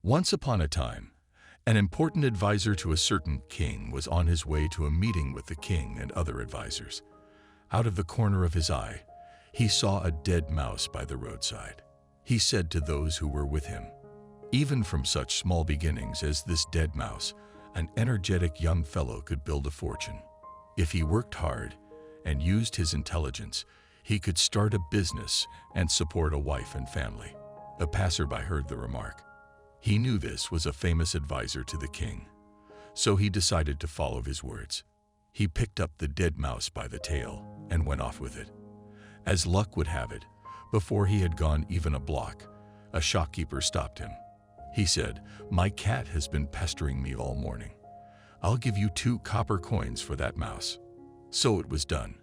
Once upon a time, an important advisor to a certain king was on his way to a meeting with the king and other advisors. Out of the corner of his eye, he saw a dead mouse by the roadside. He said to those who were with him, "Even from such small beginnings as this dead mouse, an energetic young fellow could build a fortune. If he worked hard and used his intelligence, he could start a business and support a wife and family." A passerby heard the remark. He knew this was a famous advisor to the king, so he decided to follow his words. He picked up the dead mouse by the tail and went off with it. As luck would have it, before he had gone even a block, a shopkeeper stopped him. He said, "My cat has been pestering me all morning. I'll give you 2 copper coins for that mouse." So it was done.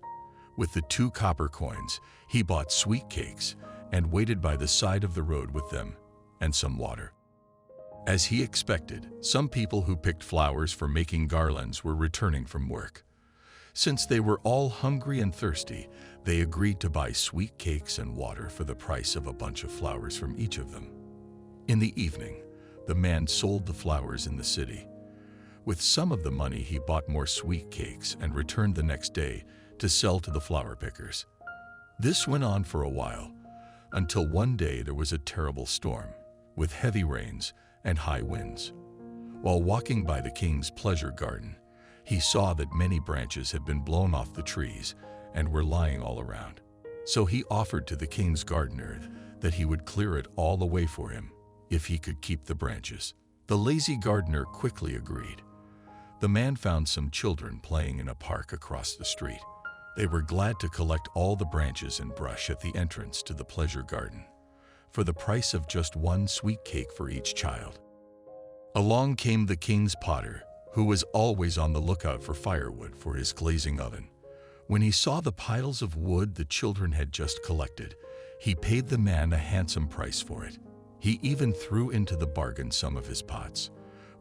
With the 2 copper coins, he bought sweet cakes and waited by the side of the road with them and some water. As he expected, some people who picked flowers for making garlands were returning from work. Since they were all hungry and thirsty, they agreed to buy sweet cakes and water for the price of a bunch of flowers from each of them. In the evening, the man sold the flowers in the city. With some of the money, he bought more sweet cakes and returned the next day to sell to the flower pickers. This went on for a while, until one day there was a terrible storm, with heavy rains and high winds. While walking by the king's pleasure garden, he saw that many branches had been blown off the trees and were lying all around. So he offered to the king's gardener that he would clear it all away for him if he could keep the branches. The lazy gardener quickly agreed. The man found some children playing in a park across the street. They were glad to collect all the branches and brush at the entrance to the pleasure garden, for the price of just 1 sweet cake for each child. Along came the king's potter, who was always on the lookout for firewood for his glazing oven. When he saw the piles of wood the children had just collected, he paid the man a handsome price for it. He even threw into the bargain some of his pots.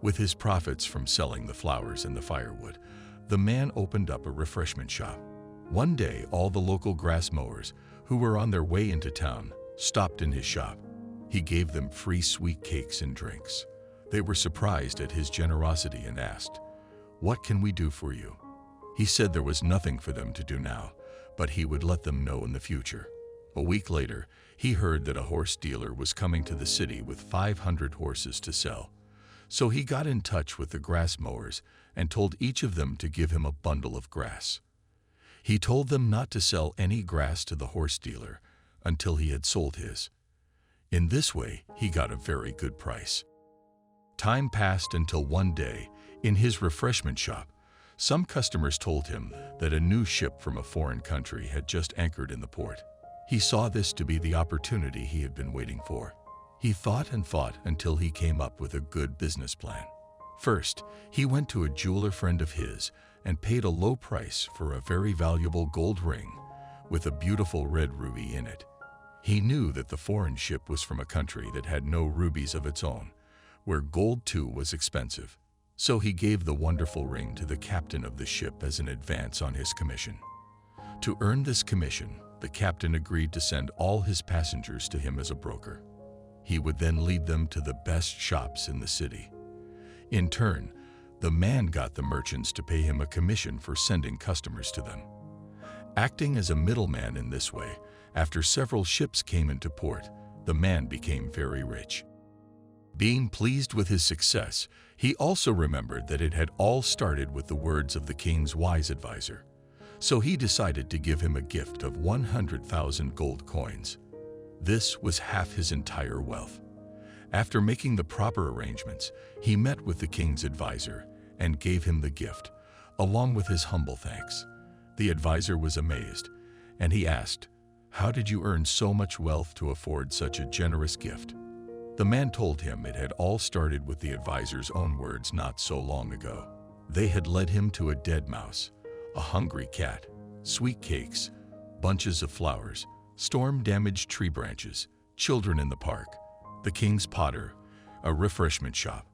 With his profits from selling the flowers and the firewood, the man opened up a refreshment shop. One day, all the local grass mowers, who were on their way into town, stopped in his shop. He gave them free sweet cakes and drinks. They were surprised at his generosity and asked, "What can we do for you?" He said there was nothing for them to do now, but he would let them know in the future. A week later, he heard that a horse dealer was coming to the city with 500 horses to sell. So he got in touch with the grass mowers and told each of them to give him a bundle of grass. He told them not to sell any grass to the horse dealer until he had sold his. In this way, he got a very good price. Time passed until one day, in his refreshment shop, some customers told him that a new ship from a foreign country had just anchored in the port. He saw this to be the opportunity he had been waiting for. He thought and thought until he came up with a good business plan. First, he went to a jeweler friend of his and paid a low price for a very valuable gold ring with a beautiful red ruby in it. He knew that the foreign ship was from a country that had no rubies of its own, where gold too was expensive. So he gave the wonderful ring to the captain of the ship as an advance on his commission. To earn this commission, the captain agreed to send all his passengers to him as a broker. He would then lead them to the best shops in the city. In turn, the man got the merchants to pay him a commission for sending customers to them. Acting as a middleman in this way, after several ships came into port, the man became very rich. Being pleased with his success, he also remembered that it had all started with the words of the king's wise advisor. So he decided to give him a gift of 100,000 gold coins. This was half his entire wealth. After making the proper arrangements, he met with the king's advisor and gave him the gift, along with his humble thanks. The advisor was amazed, and he asked, "How did you earn so much wealth to afford such a generous gift?" The man told him it had all started with the advisor's own words not so long ago. They had led him to a dead mouse, a hungry cat, sweet cakes, bunches of flowers, storm-damaged tree branches, children in the park, the king's potter, a refreshment shop,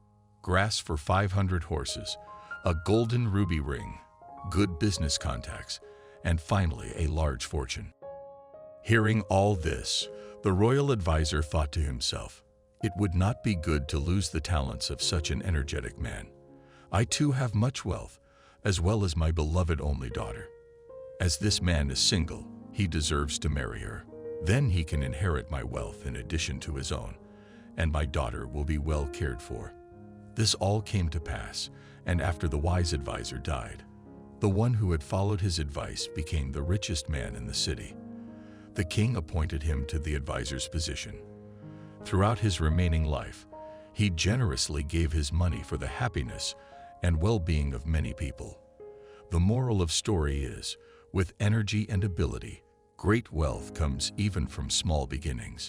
grass for 500 horses, a golden ruby ring, good business contacts, and finally a large fortune. Hearing all this, the royal advisor thought to himself, It would not be good to lose the talents of such an energetic man. I too have much wealth, as well as my beloved only daughter. As this man is single, he deserves to marry her. Then he can inherit my wealth in addition to his own, and my daughter will be well cared for. This all came to pass, and after the wise advisor died, the one who had followed his advice became the richest man in the city. The king appointed him to the advisor's position. Throughout his remaining life, he generously gave his money for the happiness and well-being of many people. The moral of story is, with energy and ability, great wealth comes even from small beginnings.